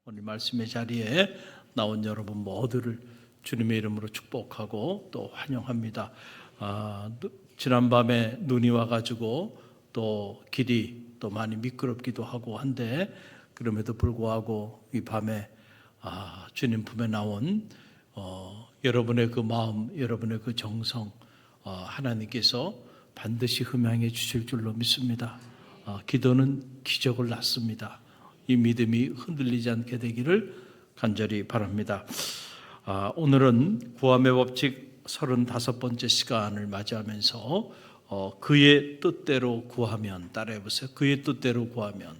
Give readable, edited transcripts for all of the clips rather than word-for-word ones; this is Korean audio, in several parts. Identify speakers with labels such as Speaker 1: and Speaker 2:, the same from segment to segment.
Speaker 1: 오늘 말씀의 자리에 나온 여러분 모두를 주님의 이름으로 축복하고 또 환영합니다. 지난밤에 눈이 와가지고 또 길이 또 많이 미끄럽기도 하고 한데 그럼에도 불구하고 이 밤에 주님 품에 나온 여러분의 그 마음, 여러분의 그 정성 하나님께서 반드시 흠양해 주실 줄로 믿습니다. 기도는 기적을 낳습니다. 이 믿음이 흔들리지 않게 되기를 간절히 바랍니다. 오늘은 구함의 법칙 35번째 시간을 맞이하면서 그의 뜻대로 구하면, 따라해보세요. 그의 뜻대로 구하면,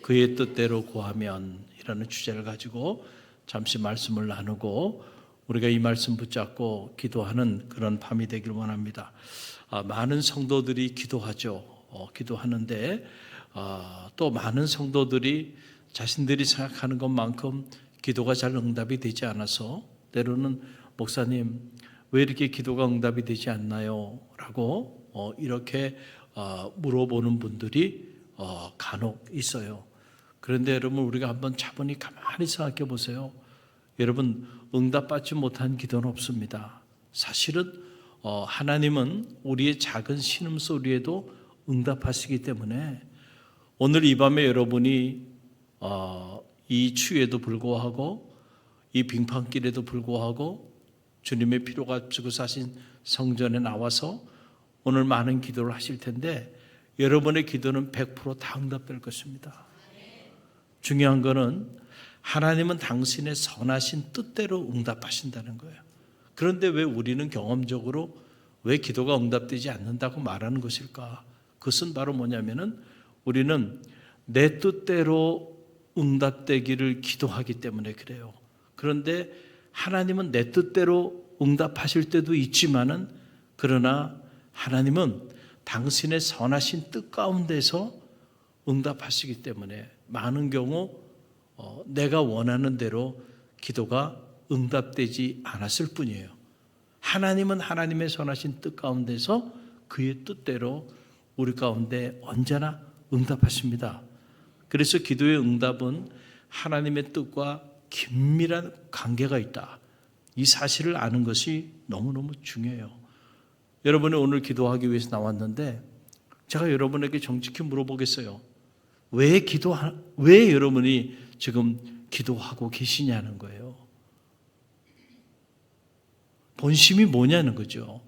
Speaker 1: 그의 뜻대로 구하면 이라는 주제를 가지고 잠시 말씀을 나누고 우리가 이 말씀 붙잡고 기도하는 그런 밤이 되길 원합니다. 많은 성도들이 기도하죠. 기도하는데 또 많은 성도들이 자신들이 생각하는 것만큼 기도가 잘 응답이 되지 않아서 때로는 목사님 왜 이렇게 기도가 응답이 되지 않나요? 라고 이렇게 물어보는 분들이 간혹 있어요. 그런데 여러분 우리가 한번 차분히 가만히 생각해 보세요. 여러분 응답받지 못한 기도는 없습니다. 사실은 하나님은 우리의 작은 신음소리에도 응답하시기 때문에 오늘 이 밤에 여러분이 이 추위에도 불구하고 이 빙판길에도 불구하고 주님의 피로가 주고 사신 성전에 나와서 오늘 많은 기도를 하실 텐데 여러분의 기도는 100% 다 응답될 것입니다. 중요한 것은 하나님은 당신의 선하신 뜻대로 응답하신다는 거예요. 그런데 왜 우리는 경험적으로 왜 기도가 응답되지 않는다고 말하는 것일까? 그것은 바로 뭐냐면은 우리는 내 뜻대로 응답되기를 기도하기 때문에 그래요. 그런데 하나님은 내 뜻대로 응답하실 때도 있지만은 그러나 하나님은 당신의 선하신 뜻 가운데서 응답하시기 때문에 많은 경우 내가 원하는 대로 기도가 응답되지 않았을 뿐이에요. 하나님은 하나님의 선하신 뜻 가운데서 그의 뜻대로 우리 가운데 언제나 응답하십니다. 그래서 기도의 응답은 하나님의 뜻과 긴밀한 관계가 있다. 이 사실을 아는 것이 너무너무 중요해요. 여러분이 오늘 기도하기 위해서 나왔는데 제가 여러분에게 정직히 물어보겠어요. 왜 여러분이 지금 기도하고 계시냐는 거예요. 본심이 뭐냐는 거죠.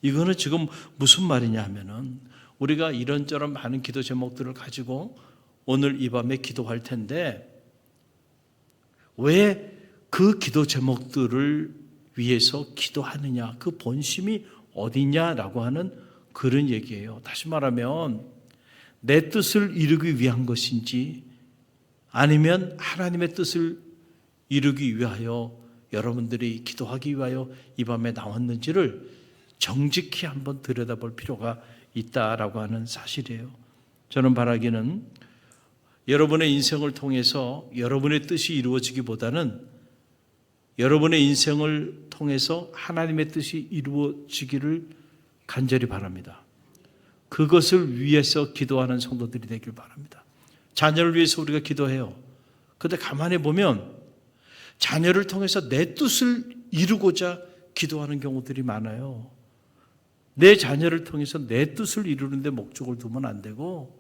Speaker 1: 이거는 지금 무슨 말이냐 하면은 우리가 이런저런 많은 기도 제목들을 가지고 오늘 이 밤에 기도할 텐데 왜 그 기도 제목들을 위해서 기도하느냐, 그 본심이 어디냐라고 하는 그런 얘기예요. 다시 말하면 내 뜻을 이루기 위한 것인지 아니면 하나님의 뜻을 이루기 위하여 여러분들이 기도하기 위하여 이 밤에 나왔는지를 정직히 한번 들여다볼 필요가 있다라고 하는 사실이에요. 저는 바라기는 여러분의 인생을 통해서 여러분의 뜻이 이루어지기보다는 여러분의 인생을 통해서 하나님의 뜻이 이루어지기를 간절히 바랍니다. 그것을 위해서 기도하는 성도들이 되길 바랍니다. 자녀를 위해서 우리가 기도해요. 그런데 가만히 보면 자녀를 통해서 내 뜻을 이루고자 기도하는 경우들이 많아요. 내 자녀를 통해서 내 뜻을 이루는데 목적을 두면 안 되고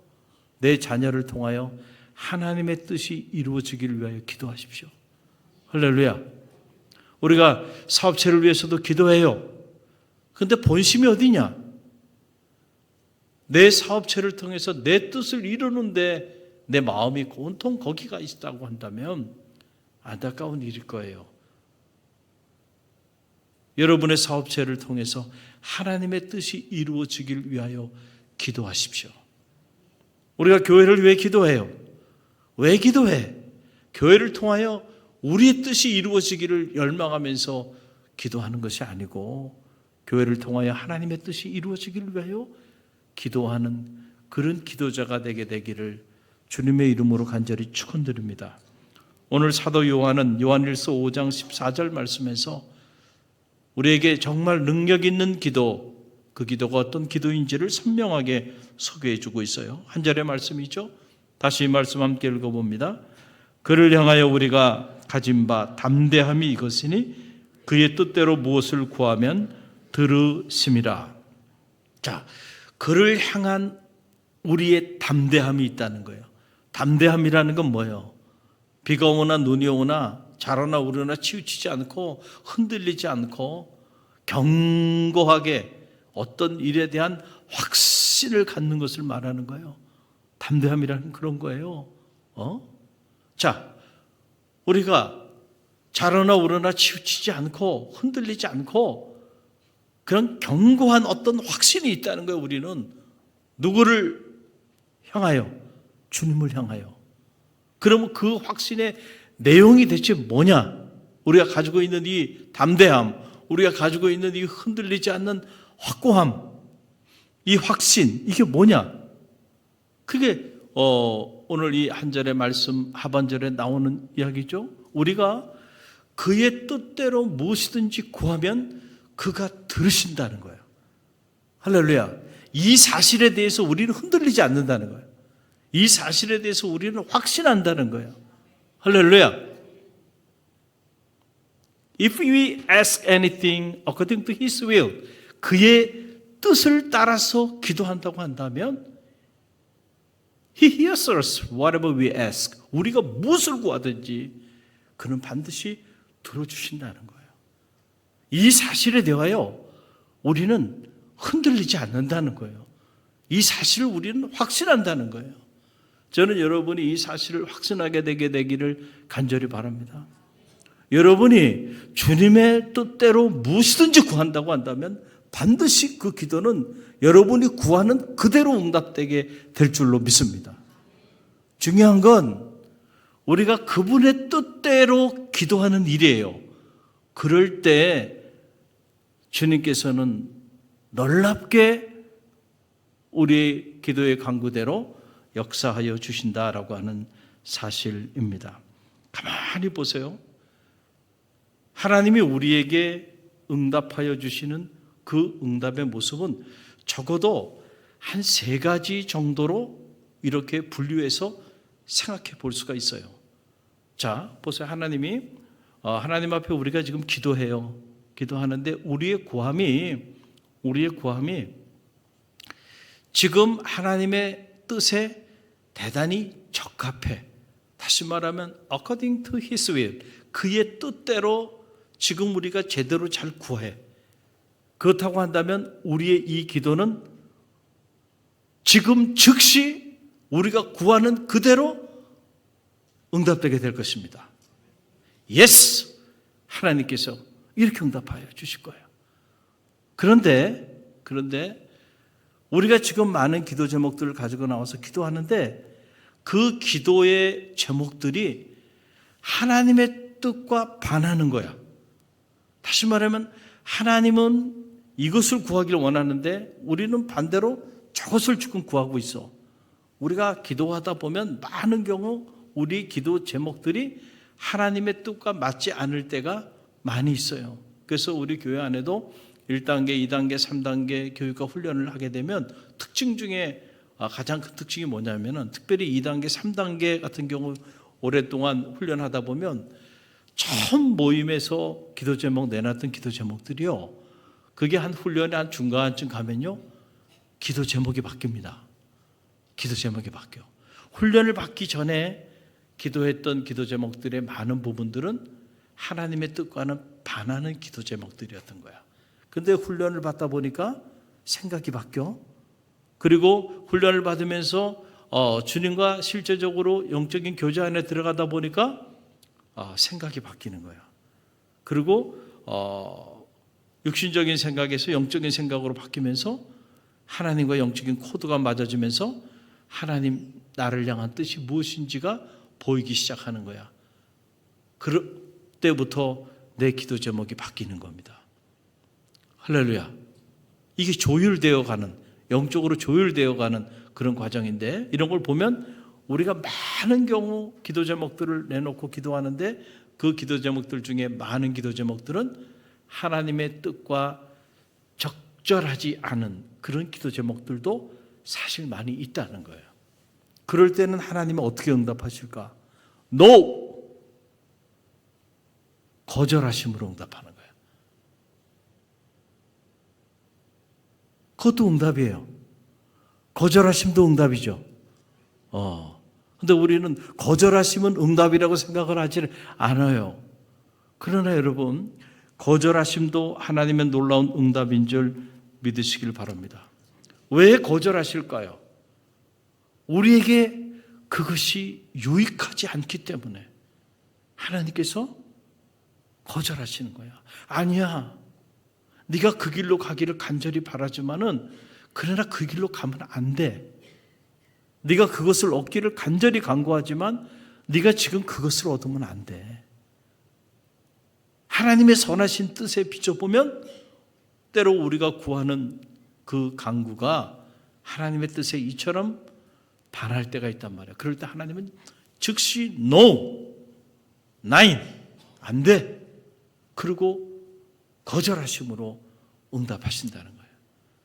Speaker 1: 내 자녀를 통하여 하나님의 뜻이 이루어지기를 위하여 기도하십시오. 할렐루야. 우리가 사업체를 위해서도 기도해요. 그런데 본심이 어디냐? 내 사업체를 통해서 내 뜻을 이루는데 내 마음이 온통 거기가 있다고 한다면 안타까운 일일 거예요. 여러분의 사업체를 통해서 하나님의 뜻이 이루어지길 위하여 기도하십시오. 우리가 교회를 왜 기도해요? 왜 기도해? 교회를 통하여 우리의 뜻이 이루어지기를 열망하면서 기도하는 것이 아니고 교회를 통하여 하나님의 뜻이 이루어지기를 위하여 기도하는 그런 기도자가 되게 되기를 주님의 이름으로 간절히 축원드립니다. 오늘 사도 요한은 요한일서 5장 14절 말씀에서 우리에게 정말 능력 있는 기도, 그 기도가 어떤 기도인지를 선명하게 소개해 주고 있어요. 한 절의 말씀이죠. 다시 이 말씀 함께 읽어봅니다. 그를 향하여 우리가 가진 바 담대함이 이것이니 그의 뜻대로 무엇을 구하면 들으심이라. 자, 그를 향한 우리의 담대함이 있다는 거예요. 담대함이라는 건 뭐예요? 비가 오거나 눈이 오거나 자라나 우러나 치우치지 않고 흔들리지 않고 견고하게 어떤 일에 대한 확신을 갖는 것을 말하는 거예요. 담대함이라는 그런 거예요. 자, 우리가 자라나 우러나 치우치지 않고 흔들리지 않고 그런 견고한 어떤 확신이 있다는 거예요. 우리는 누구를 향하여? 주님을 향하여. 그러면 그 확신의 내용이 대체 뭐냐? 우리가 가지고 있는 이 담대함, 우리가 가지고 있는 이 흔들리지 않는 확고함, 이 확신, 이게 뭐냐? 그게 오늘 이 한 절의 말씀 하반절에 나오는 이야기죠. 우리가 그의 뜻대로 무엇이든지 구하면 그가 들으신다는 거예요. 할렐루야. 이 사실에 대해서 우리는 흔들리지 않는다는 거예요. 이 사실에 대해서 우리는 확신한다는 거예요. 할렐루야. If we ask anything according to His will, 그의 뜻을 따라서 기도한다고 한다면 He hears us whatever we ask. 우리가 무엇을 구하든지 그는 반드시 들어주신다는 거예요. 이 사실에 대하여 우리는 흔들리지 않는다는 거예요. 이 사실을 우리는 확신한다는 거예요. 저는 여러분이 이 사실을 확신하게 되게 되기를 간절히 바랍니다. 여러분이 주님의 뜻대로 무엇이든지 구한다고 한다면 반드시 그 기도는 여러분이 구하는 그대로 응답되게 될 줄로 믿습니다. 중요한 건 우리가 그분의 뜻대로 기도하는 일이에요. 그럴 때 주님께서는 놀랍게 우리의 기도의 간구대로 역사하여 주신다라고 하는 사실입니다. 가만히 보세요. 하나님이 우리에게 응답하여 주시는 그 응답의 모습은 적어도 한 3가지 정도로 이렇게 분류해서 생각해 볼 수가 있어요. 자, 보세요. 하나님 앞에 우리가 지금 기도해요. 기도하는데 우리의 구함이 지금 하나님의 뜻에 대단히 적합해. 다시 말하면 according to His will, 그의 뜻대로 지금 우리가 제대로 잘 구해. 그렇다고 한다면 우리의 이 기도는 지금 즉시 우리가 구하는 그대로 응답되게 될 것입니다. Yes! 하나님께서 이렇게 응답하여 주실 거예요. 그런데 우리가 지금 많은 기도 제목들을 가지고 나와서 기도하는데 그 기도의 제목들이 하나님의 뜻과 반하는 거야. 다시 말하면 하나님은 이것을 구하기를 원하는데 우리는 반대로 저것을 지금 구하고 있어. 우리가 기도하다 보면 많은 경우 우리 기도 제목들이 하나님의 뜻과 맞지 않을 때가 많이 있어요. 그래서 우리 교회 안에도 1단계, 2단계, 3단계 교육과 훈련을 하게 되면 특징 중에 가장 큰 특징이 뭐냐면은 특별히 2단계, 3단계 같은 경우 오랫동안 훈련하다 보면 처음 모임에서 기도 제목 내놨던 기도 제목들이요. 그게 한 훈련의 한 중간쯤 가면요. 기도 제목이 바뀝니다. 기도 제목이 바뀌어. 훈련을 받기 전에 기도했던 기도 제목들의 많은 부분들은 하나님의 뜻과는 반하는 기도 제목들이었던 거야. 근데 훈련을 받다 보니까 생각이 바뀌어. 그리고 훈련을 받으면서 주님과 실제적으로 영적인 교제 안에 들어가다 보니까 생각이 바뀌는 거야. 그리고 육신적인 생각에서 영적인 생각으로 바뀌면서 하나님과 영적인 코드가 맞아지면서 하나님 나를 향한 뜻이 무엇인지가 보이기 시작하는 거야. 그때부터 내 기도 제목이 바뀌는 겁니다. 할렐루야. 이게 조율되어 가는, 영적으로 조율되어 가는 그런 과정인데 이런 걸 보면 우리가 많은 경우 기도 제목들을 내놓고 기도하는데 그 기도 제목들 중에 많은 기도 제목들은 하나님의 뜻과 적절하지 않은 그런 기도 제목들도 사실 많이 있다는 거예요. 그럴 때는 하나님은 어떻게 응답하실까? No. 거절하심으로 응답하는 거예요. 그것도 응답이에요. 거절하심도 응답이죠. 근데 우리는 거절하심은 응답이라고 생각을 하지 않아요. 그러나 여러분, 거절하심도 하나님의 놀라운 응답인 줄 믿으시길 바랍니다. 왜 거절하실까요? 우리에게 그것이 유익하지 않기 때문에 하나님께서 거절하시는 거야. 아니야, 네가 그 길로 가기를 간절히 바라지만은 그러나 그 길로 가면 안 돼. 네가 그것을 얻기를 간절히 간구하지만 네가 지금 그것을 얻으면 안 돼. 하나님의 선하신 뜻에 비춰보면 때로 우리가 구하는 그 간구가 하나님의 뜻에 이처럼 반할 때가 있단 말이야. 그럴 때 하나님은 즉시 No, Nine, 안 돼. 그리고 거절하심으로 응답하신다는 거예요.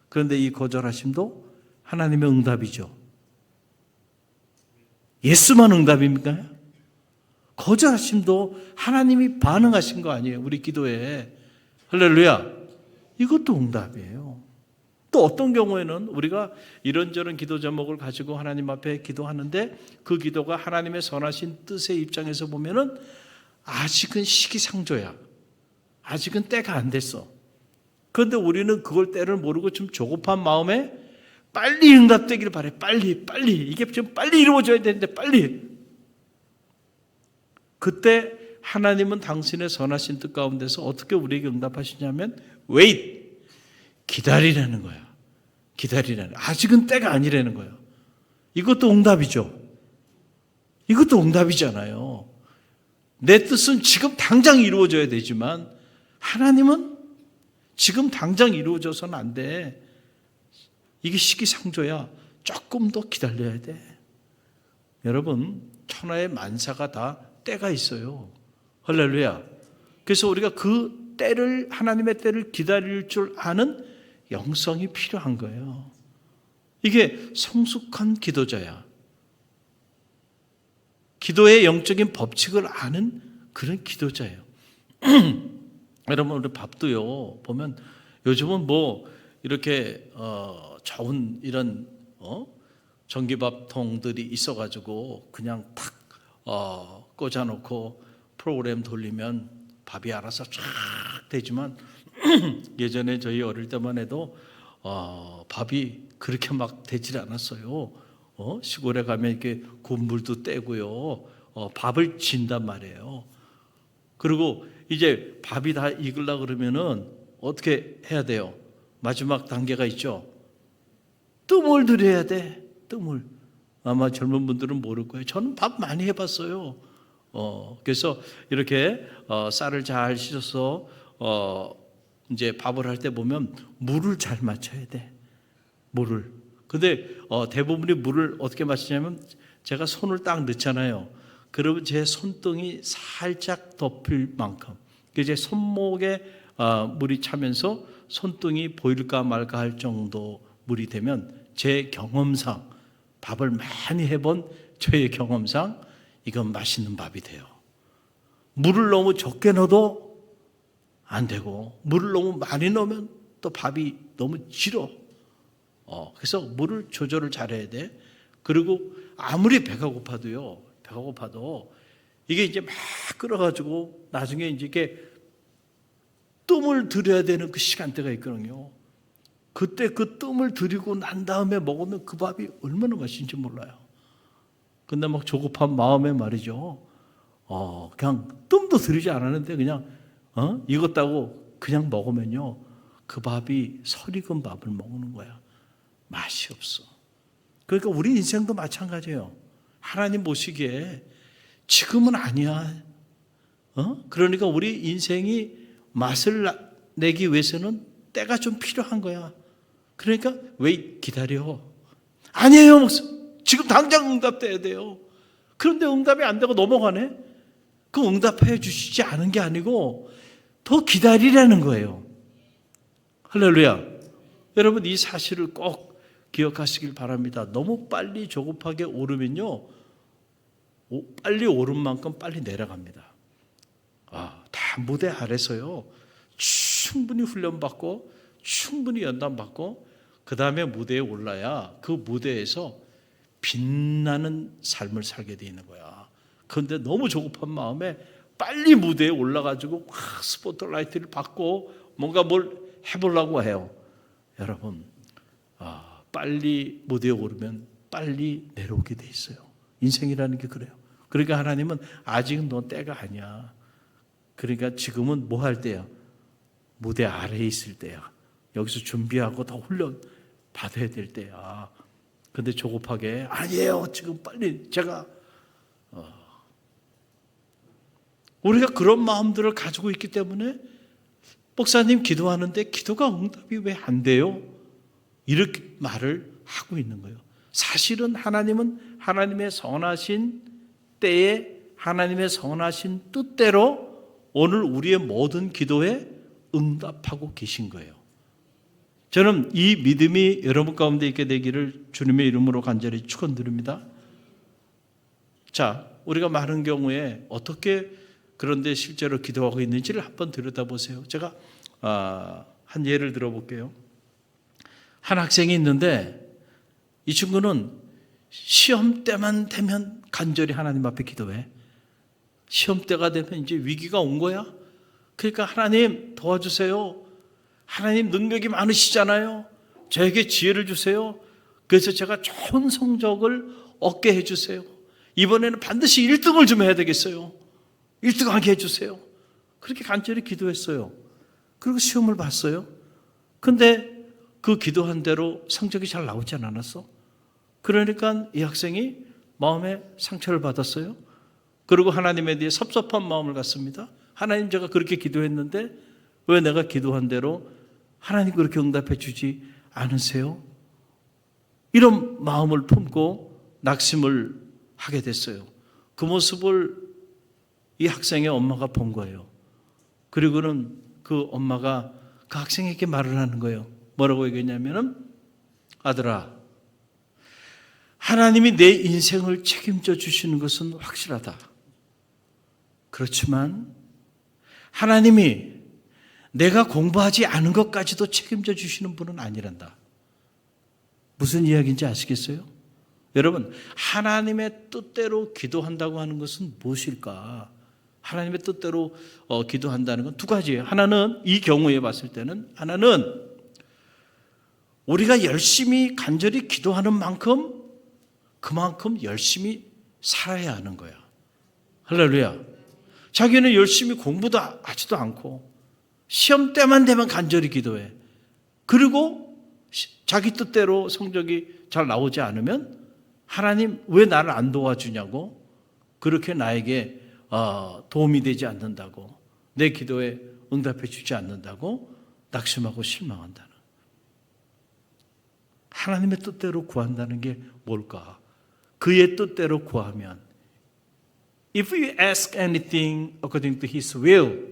Speaker 1: 그런데 이 거절하심도 하나님의 응답이죠. 예수만 응답입니까? 거절하심도 하나님이 반응하신 거 아니에요. 우리 기도에. 할렐루야. 이것도 응답이에요. 또 어떤 경우에는 우리가 이런저런 기도 제목을 가지고 하나님 앞에 기도하는데 그 기도가 하나님의 선하신 뜻의 입장에서 보면은 아직은 시기상조야. 아직은 때가 안 됐어. 그런데 우리는 그걸 때를 모르고 좀 조급한 마음에 빨리 응답되기를 바래. 빨리. 이게 좀 빨리 이루어져야 되는데 빨리. 그때 하나님은 당신의 선하신 뜻 가운데서 어떻게 우리에게 응답하시냐면 wait, 기다리라는 거야. 기다리라는. 아직은 때가 아니라는 거예요. 이것도 응답이죠. 이것도 응답이잖아요. 내 뜻은 지금 당장 이루어져야 되지만 하나님은 지금 당장 이루어져서는 안 돼. 이게 시기상조야. 조금 더 기다려야 돼. 여러분, 천하의 만사가 다 때가 있어요. 할렐루야. 그래서 우리가 그 때를, 하나님의 때를 기다릴 줄 아는 영성이 필요한 거예요. 이게 성숙한 기도자야. 기도의 영적인 법칙을 아는 그런 기도자예요. 여러분, 우리 밥도요, 보면 요즘은 뭐 이렇게 좋은 이런 전기밥통들이 있어가지고 그냥 탁 꽂아놓고 프로그램 돌리면 밥이 알아서 쫙 되지만 예전에 저희 어릴 때만 해도 밥이 그렇게 막 되질 않았어요. 시골에 가면 이렇게 국물도 떼고요, 밥을 진단 말이에요. 그리고 이제 밥이 다 익으려 그러면은 어떻게 해야 돼요? 마지막 단계가 있죠. 뜸을 들여야 돼. 뜸을. 아마 젊은 분들은 모를 거예요. 저는 밥 많이 해봤어요. 그래서 이렇게 쌀을 잘 씻어서 이제 밥을 할 때 보면 물을 잘 맞춰야 돼. 물을. 근데 대부분이 물을 어떻게 맞추냐면 제가 손을 딱 넣잖아요. 그러면 제 손등이 살짝 덮일 만큼, 이제 손목에 물이 차면서 손등이 보일까 말까 할 정도 물이 되면 제 경험상, 밥을 많이 해본 저의 경험상 이건 맛있는 밥이 돼요. 물을 너무 적게 넣어도 안 되고 물을 너무 많이 넣으면 또 밥이 너무 질어. 그래서 물을 조절을 잘해야 돼. 그리고 아무리 배가 고파도 이게 이제 막 끓어가지고 나중에 이제 이게 뜸을 들여야 되는 그 시간대가 있거든요. 그때 그 뜸을 들이고 난 다음에 먹으면 그 밥이 얼마나 맛있는지 몰라요. 근데 막 조급한 마음에 말이죠. 그냥 뜸도 들이지 않았는데 그냥 익었다고 그냥 먹으면요, 그 밥이 설익은 밥을 먹는 거야. 맛이 없어. 그러니까 우리 인생도 마찬가지예요. 하나님 보시기에 지금은 아니야. 그러니까 우리 인생이 맛을 내기 위해서는 때가 좀 필요한 거야. 그러니까 왜 기다려? 아니에요, 목사님. 지금 당장 응답돼야 돼요. 그런데 응답이 안 되고 넘어가네? 그 응답해 주시지 않은 게 아니고 더 기다리라는 거예요. 할렐루야. 여러분, 이 사실을 꼭 기억하시길 바랍니다. 너무 빨리 조급하게 오르면요, 빨리 오른 만큼 빨리 내려갑니다. 다 무대 아래서요. 충분히 훈련받고 충분히 연단받고 그 다음에 무대에 올라야 그 무대에서 빛나는 삶을 살게 돼 있는 거야. 그런데 너무 조급한 마음에 빨리 무대에 올라가지고 막 스포트라이트를 받고 뭔가 뭘 해보려고 해요. 여러분, 빨리 무대에 오르면 빨리 내려오게 돼 있어요. 인생이라는 게 그래요. 그러니까 하나님은 아직은 너 때가 아니야. 그러니까 지금은 뭐 할 때야? 무대 아래에 있을 때야. 여기서 준비하고 더 훈련 받아야 될 때야. 근데 조급하게 아니에요. 지금 빨리 제가 우리가 그런 마음들을 가지고 있기 때문에 목사님 기도하는데 기도가 응답이 왜 안 돼요? 이렇게 말을 하고 있는 거예요. 사실은 하나님은 하나님의 선하신 때에 하나님의 선하신 뜻대로 오늘 우리의 모든 기도에 응답하고 계신 거예요. 저는 이 믿음이 여러분 가운데 있게 되기를 주님의 이름으로 간절히 축원드립니다. 자, 우리가 많은 경우에 어떻게 그런데 실제로 기도하고 있는지를 한번 들여다보세요. 제가 한 예를 들어볼게요. 한 학생이 있는데 이 친구는 시험 때만 되면 간절히 하나님 앞에 기도해. 시험 때가 되면 이제 위기가 온 거야. 그러니까 하나님 도와주세요. 하나님 능력이 많으시잖아요. 저에게 지혜를 주세요. 그래서 제가 좋은 성적을 얻게 해주세요. 이번에는 반드시 1등을 좀 해야 되겠어요. 1등하게 해주세요. 그렇게 간절히 기도했어요. 그리고 시험을 봤어요. 근데 그 기도한 대로 성적이 잘 나오지 않았어. 그러니까 이 학생이 마음에 상처를 받았어요. 그리고 하나님에 대해 섭섭한 마음을 갖습니다. 하나님, 제가 그렇게 기도했는데 왜 내가 기도한 대로 하나님 그렇게 응답해 주지 않으세요? 이런 마음을 품고 낙심을 하게 됐어요. 그 모습을 이 학생의 엄마가 본 거예요. 그리고는 그 엄마가 그 학생에게 말을 하는 거예요. 뭐라고 얘기했냐면은, 아들아, 하나님이 내 인생을 책임져 주시는 것은 확실하다. 그렇지만 하나님이 내가 공부하지 않은 것까지도 책임져 주시는 분은 아니란다. 무슨 이야기인지 아시겠어요? 여러분, 하나님의 뜻대로 기도한다고 하는 것은 무엇일까? 하나님의 뜻대로 기도한다는 건 두 가지예요. 하나는, 이 경우에 봤을 때는, 하나는 우리가 열심히 간절히 기도하는 만큼 그만큼 열심히 살아야 하는 거야. 할렐루야. 자기는 열심히 공부도 하지도 않고 시험 때만 되면 간절히 기도해. 그리고 자기 뜻대로 성적이 잘 나오지 않으면 하나님 왜 나를 안 도와주냐고, 그렇게 나에게 도움이 되지 않는다고, 내 기도에 응답해 주지 않는다고 낙심하고 실망한다는. 하나님의 뜻대로 구한다는 게 뭘까? 그의 뜻대로 구하면, if we ask anything according to His will,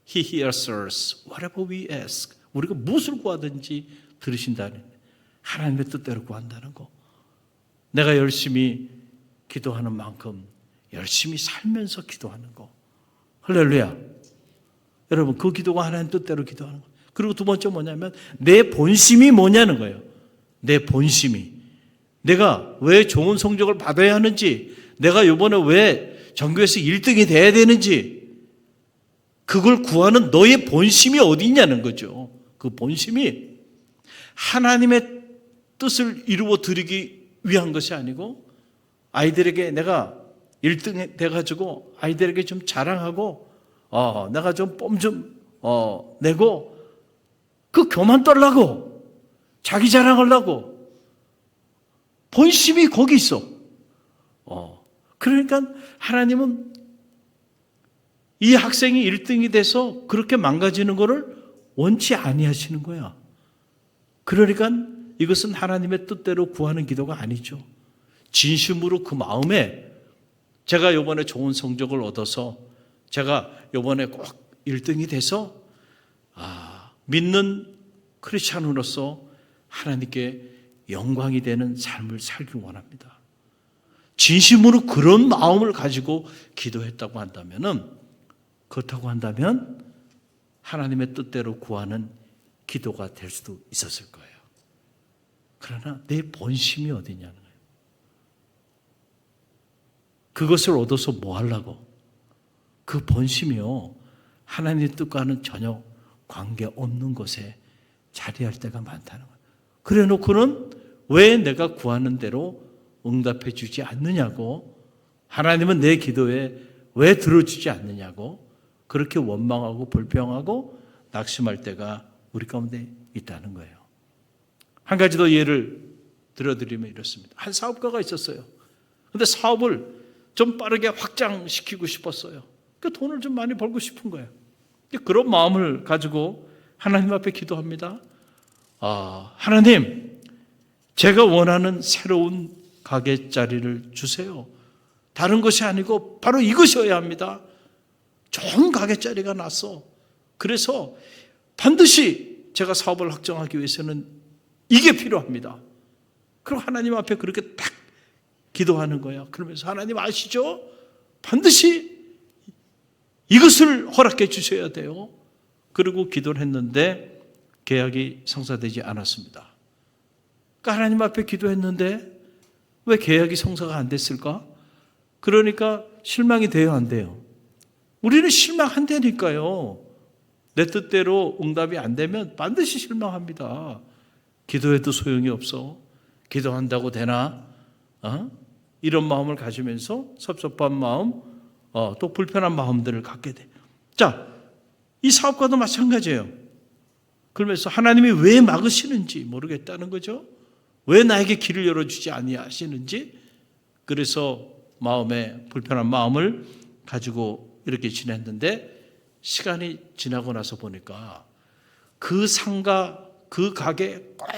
Speaker 1: He hears us. Whatever we ask, 우리가 무엇을 구하든지 들으신다는, 하나님의 뜻대로 구한다는 거. 내가 열심히 기도하는 만큼 열심히 살면서 기도하는 거. 할렐루야. 여러분, 그 기도가 하나님 뜻대로 기도하는 거. 그리고 두 번째 뭐냐면, 내 본심이 뭐냐는 거예요. 내 본심이. 내가 왜 좋은 성적을 받아야 하는지, 내가 이번에 왜 전교에서 1등이 돼야 되는지, 그걸 구하는 너의 본심이 어디 있냐는 거죠. 그 본심이 하나님의 뜻을 이루어 드리기 위한 것이 아니고, 아이들에게 내가 1등 돼가지고 아이들에게 좀 자랑하고 내가 좀 뽐 좀 내고 그 교만 떨라고, 자기 자랑하려고, 본심이 거기 있어. 그러니까 하나님은 이 학생이 1등이 돼서 그렇게 망가지는 것을 원치 아니하시는 거야. 그러니까 이것은 하나님의 뜻대로 구하는 기도가 아니죠. 진심으로 그 마음에, 제가 이번에 좋은 성적을 얻어서 제가 이번에 꼭 1등이 돼서 믿는 크리스찬으로서 하나님께 영광이 되는 삶을 살길 원합니다. 진심으로 그런 마음을 가지고 기도했다고 그렇다고 한다면 하나님의 뜻대로 구하는 기도가 될 수도 있었을 거예요. 그러나 내 본심이 어디냐는 거예요. 그것을 얻어서 뭐 하려고? 그 본심이요, 하나님의 뜻과는 전혀 관계없는 곳에 자리할 때가 많다는 거예요. 그래 놓고는 왜 내가 구하는 대로 응답해 주지 않느냐고, 하나님은 내 기도에 왜 들어주지 않느냐고 그렇게 원망하고 불평하고 낙심할 때가 우리 가운데 있다는 거예요. 한 가지 더 예를 들어드리면 이렇습니다. 한 사업가가 있었어요. 그런데 사업을 좀 빠르게 확장시키고 싶었어요. 그 돈을 좀 많이 벌고 싶은 거예요. 그런 마음을 가지고 하나님 앞에 기도합니다. 하나님, 제가 원하는 새로운 가게 자리를 주세요. 다른 것이 아니고 바로 이것이어야 합니다. 좋은 가게 자리가 났어. 그래서 반드시 제가 사업을 확장하기 위해서는 이게 필요합니다. 그리고 하나님 앞에 그렇게 딱 기도하는 거야. 그러면서 하나님 아시죠? 반드시 이것을 허락해 주셔야 돼요. 그리고 기도를 했는데 계약이 성사되지 않았습니다. 그러니까 하나님 앞에 기도했는데 왜 계약이 성사가 안 됐을까? 그러니까 실망이 돼요, 안 돼요? 우리는 실망한다니까요. 내 뜻대로 응답이 안 되면 반드시 실망합니다. 기도해도 소용이 없어. 기도한다고 되나? 이런 마음을 가지면서 섭섭한 마음, 또 불편한 마음들을 갖게 돼. 자, 이 사업가도 마찬가지예요. 그러면서 하나님이 왜 막으시는지 모르겠다는 거죠. 왜 나에게 길을 열어주지 아니하시는지. 그래서 마음에 불편한 마음을 가지고 이렇게 지냈는데 시간이 지나고 나서 보니까 그 상가, 그 가게 꼭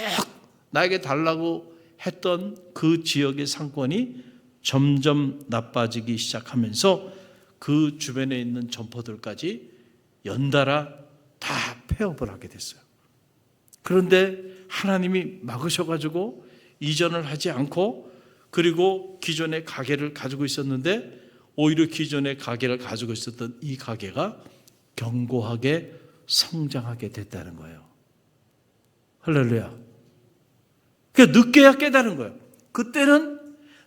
Speaker 1: 나에게 달라고 했던 그 지역의 상권이 점점 나빠지기 시작하면서 그 주변에 있는 점포들까지 연달아 다 폐업을 하게 됐어요. 그런데 하나님이 막으셔가지고 이전을 하지 않고, 그리고 기존의 가게를 가지고 있었는데 오히려 기존의 가게를 가지고 있었던 이 가게가 견고하게 성장하게 됐다는 거예요. 할렐루야. 그러니까 늦게야 깨달은 거예요. 그때는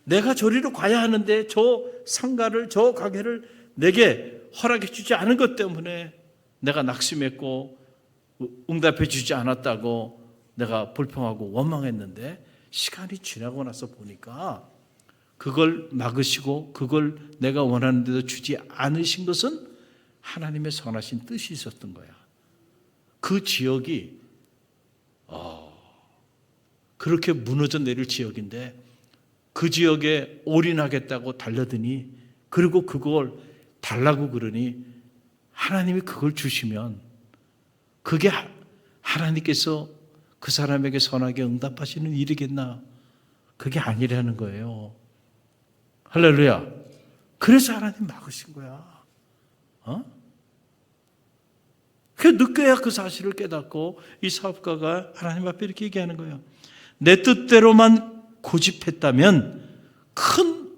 Speaker 1: 내가 저리로 가야 하는데 저 상가를, 저 가게를 내게 허락해 주지 않은 것 때문에 내가 낙심했고 응답해 주지 않았다고 내가 불평하고 원망했는데, 시간이 지나고 나서 보니까 그걸 막으시고 그걸 내가 원하는 데도 주지 않으신 것은 하나님의 선하신 뜻이 있었던 거야. 그 지역이 그렇게 무너져 내릴 지역인데 그 지역에 올인하겠다고 달려드니, 그리고 그걸 달라고 그러니 하나님이 그걸 주시면 그게 하나님께서 그 사람에게 선하게 응답하시는 일이겠나? 그게 아니라는 거예요. 할렐루야. 그래서 하나님 막으신 거야. 그 늦게야 그 사실을 깨닫고 이 사업가가 하나님 앞에 이렇게 얘기하는 거예요. 내 뜻대로만 고집했다면 큰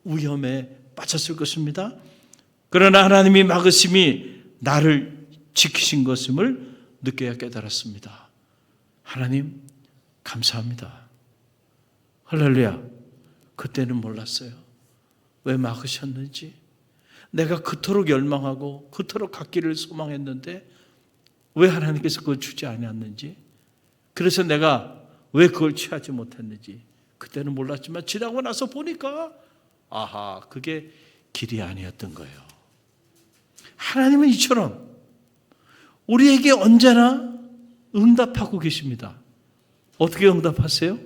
Speaker 1: 위험에 빠졌을 것입니다. 그러나 하나님이 막으심이 나를 지키신 것임을 늦게야 깨달았습니다. 하나님 감사합니다. 할렐루야. 그때는 몰랐어요. 왜 막으셨는지. 내가 그토록 열망하고 그토록 갖기를 소망했는데 왜 하나님께서 그걸 주지 않았는지, 그래서 내가 왜 그걸 취하지 못했는지 그때는 몰랐지만 지나고 나서 보니까 그게 길이 아니었던 거예요. 하나님은 이처럼 우리에게 언제나 응답하고 계십니다. 어떻게 응답하세요?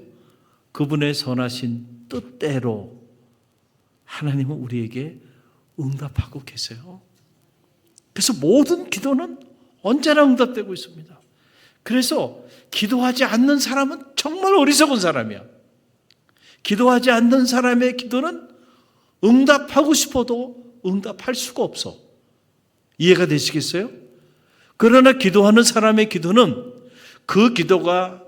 Speaker 1: 그분의 선하신 뜻대로 하나님은 우리에게 응답하고 계세요. 그래서 모든 기도는 언제나 응답되고 있습니다. 그래서 기도하지 않는 사람은 정말 어리석은 사람이야. 기도하지 않는 사람의 기도는 응답하고 싶어도 응답할 수가 없어. 이해가 되시겠어요? 그러나 기도하는 사람의 기도는 그 기도가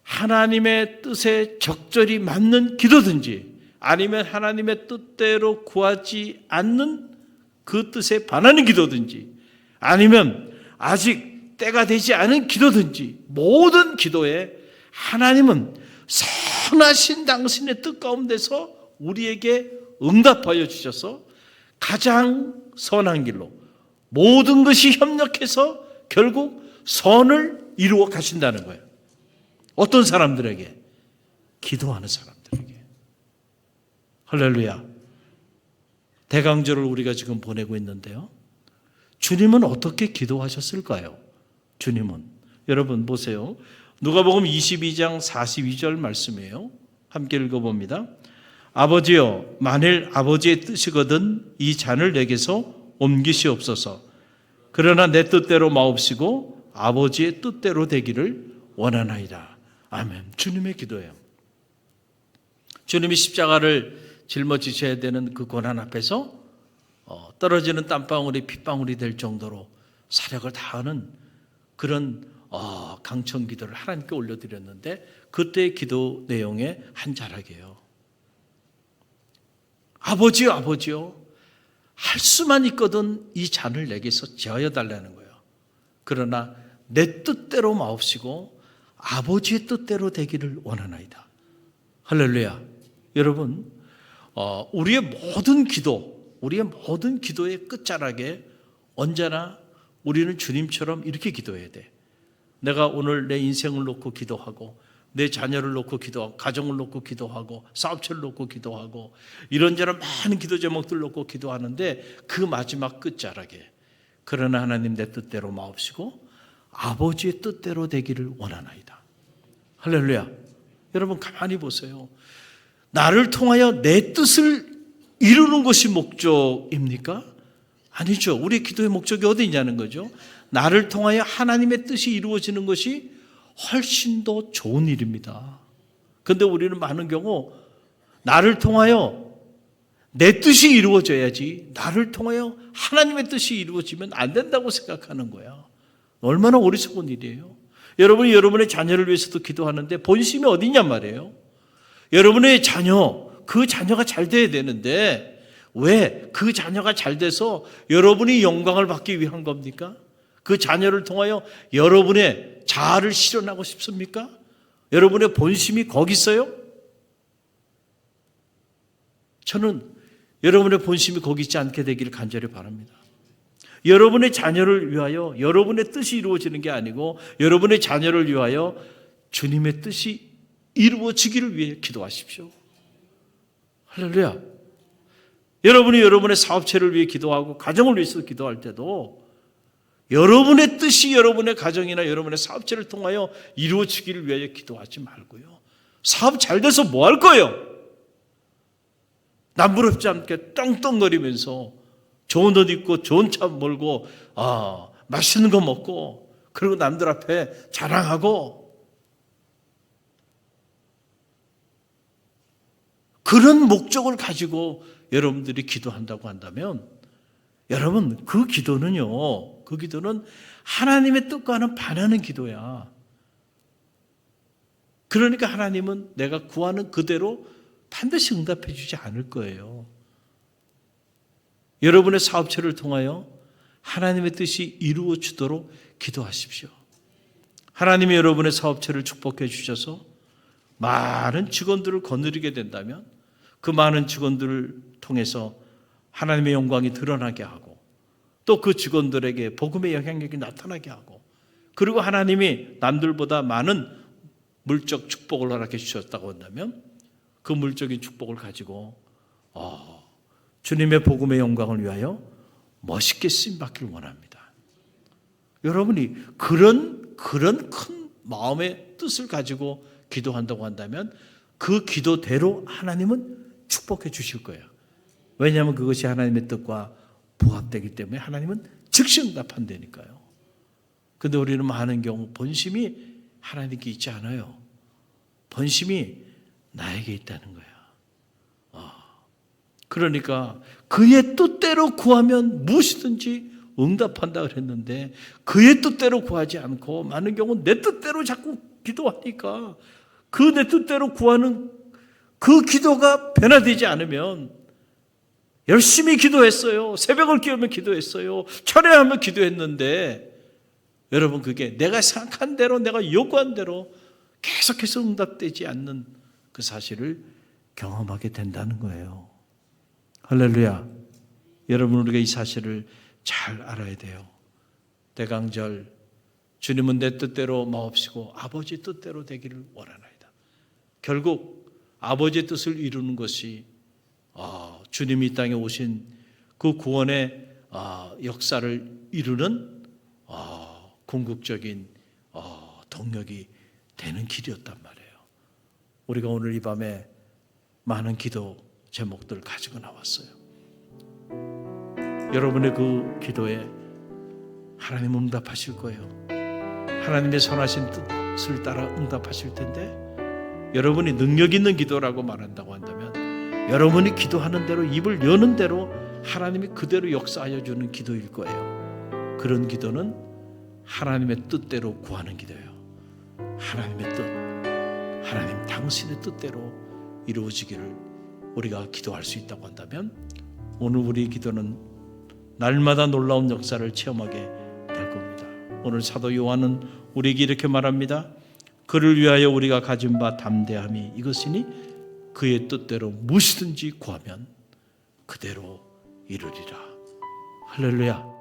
Speaker 1: 하나님의 뜻에 적절히 맞는 기도든지 아니면 하나님의 뜻대로 구하지 않는 그 뜻에 반하는 기도든지 아니면 아직 때가 되지 않은 기도든지 모든 기도에 하나님은 선하신 당신의 뜻 가운데서 우리에게 응답하여 주셔서 가장 선한 길로 모든 것이 협력해서 결국 선을 이루어 가신다는 거예요. 어떤 사람들에게? 기도하는 사람들에게. 할렐루야. 대강절을 우리가 지금 보내고 있는데요. 주님은 어떻게 기도하셨을까요? 주님은. 여러분 보세요. 누가복음 22장 42절 말씀이에요. 함께 읽어봅니다. 아버지여, 만일 아버지의 뜻이거든 이 잔을 내게서 옮기시옵소서. 그러나 내 뜻대로 마옵시고 아버지의 뜻대로 되기를 원하나이다. 아멘. 주님의 기도예요. 주님이 십자가를 짊어지셔야 되는 그 고난 앞에서 떨어지는 땀방울이 핏방울이 될 정도로 사력을 다하는 그런 강청 기도를 하나님께 올려드렸는데 그때의 기도 내용의 한 자락이에요. 아버지요, 아버지요, 할 수만 있거든 이 잔을 내게서 제하여 달라는 거예요. 그러나 내 뜻대로 마옵시고 아버지의 뜻대로 되기를 원하나이다. 할렐루야. 여러분, 우리의 모든 기도의 끝자락에 언제나 우리는 주님처럼 이렇게 기도해야 돼. 내가 오늘 내 인생을 놓고 기도하고 내 자녀를 놓고 기도하고 가정을 놓고 기도하고 사업체를 놓고 기도하고 이런저런 많은 기도 제목들 놓고 기도하는데 그 마지막 끝자락에 그러나 하나님 내 뜻대로 마옵시고 아버지의 뜻대로 되기를 원하나이다. 할렐루야. 여러분 가만히 보세요. 나를 통하여 내 뜻을 이루는 것이 목적입니까? 아니죠. 우리의 기도의 목적이 어디 있냐는 거죠. 나를 통하여 하나님의 뜻이 이루어지는 것이 훨씬 더 좋은 일입니다. 그런데 우리는 많은 경우 나를 통하여 내 뜻이 이루어져야지 나를 통하여 하나님의 뜻이 이루어지면 안 된다고 생각하는 거야. 얼마나 어리석은 일이에요. 여러분이 여러분의 자녀를 위해서도 기도하는데 본심이 어디 있냔 말이에요. 여러분의 자녀, 그 자녀가 잘 돼야 되는데 왜 그 자녀가 잘 돼서 여러분이 영광을 받기 위한 겁니까? 그 자녀를 통하여 여러분의 자아를 실현하고 싶습니까? 여러분의 본심이 거기 있어요? 저는 여러분의 본심이 거기 있지 않게 되기를 간절히 바랍니다. 여러분의 자녀를 위하여 여러분의 뜻이 이루어지는 게 아니고 여러분의 자녀를 위하여 주님의 뜻이 이루어지기를 위해 기도하십시오. 할렐루야. 여러분이 여러분의 사업체를 위해 기도하고 가정을 위해서 기도할 때도 여러분의 뜻이 여러분의 가정이나 여러분의 사업체를 통하여 이루어지기를 위하여 기도하지 말고요. 사업 잘 돼서 뭐 할 거예요? 남부럽지 않게 떵떵거리면서 좋은 옷 입고 좋은 차 몰고 맛있는 거 먹고 그리고 남들 앞에 자랑하고 그런 목적을 가지고 여러분들이 기도한다고 한다면 여러분 그 기도는 하나님의 뜻과는 반하는 기도야. 그러니까 하나님은 내가 구하는 그대로 반드시 응답해 주지 않을 거예요. 여러분의 사업체를 통하여 하나님의 뜻이 이루어지도록 기도하십시오. 하나님이 여러분의 사업체를 축복해 주셔서 많은 직원들을 거느리게 된다면 그 많은 직원들을 통해서 하나님의 영광이 드러나게 하고 또 그 직원들에게 복음의 영향력이 나타나게 하고 그리고 하나님이 남들보다 많은 물적 축복을 허락해 주셨다고 한다면 그 물적인 축복을 가지고 주님의 복음의 영광을 위하여 멋있게 쓰임받기를 원합니다. 여러분이 그런 큰 마음의 뜻을 가지고 기도한다고 한다면 그 기도대로 하나님은 축복해 주실 거예요. 왜냐하면 그것이 하나님의 뜻과 부합되기 때문에 하나님은 즉시 응답한다니까요. 그런데 우리는 많은 경우 본심이 하나님께 있지 않아요. 본심이 나에게 있다는 거야. 그러니까 그의 뜻대로 구하면 무엇이든지 응답한다 그랬는데 그의 뜻대로 구하지 않고 많은 경우 내 뜻대로 자꾸 기도하니까 그 내 뜻대로 구하는 그 기도가 변화되지 않으면 열심히 기도했어요. 새벽을 깨우며 기도했어요. 철야하며 기도했는데 여러분 그게 내가 생각한 대로 내가 요구한 대로 계속해서 응답되지 않는 그 사실을 경험하게 된다는 거예요. 할렐루야. 여러분 우리가 이 사실을 잘 알아야 돼요. 대강절 주님은 내 뜻대로 마옵시고 아버지 뜻대로 되기를 원하나이다. 결국 아버지의 뜻을 이루는 것이 주님이 이 땅에 오신 그 구원의 역사를 이루는 궁극적인 동력이 되는 길이었단 말이에요. 우리가 오늘 이 밤에 많은 기도 제목들을 가지고 나왔어요. 여러분의 그 기도에 하나님 응답하실 거예요. 하나님의 선하신 뜻을 따라 응답하실 텐데 여러분이 능력 있는 기도라고 말한다고 한다면 여러분이 기도하는 대로 입을 여는 대로 하나님이 그대로 역사하여 주는 기도일 거예요. 그런 기도는 하나님의 뜻대로 구하는 기도예요. 하나님의 뜻, 하나님 당신의 뜻대로 이루어지기를 우리가 기도할 수 있다고 한다면 오늘 우리 기도는 날마다 놀라운 역사를 체험하게 될 겁니다. 오늘 사도 요한은 우리에게 이렇게 말합니다. 그를 위하여 우리가 가진 바 담대함이 이것이니 그의 뜻대로 무엇이든지 구하면 그대로 이루리라. 할렐루야.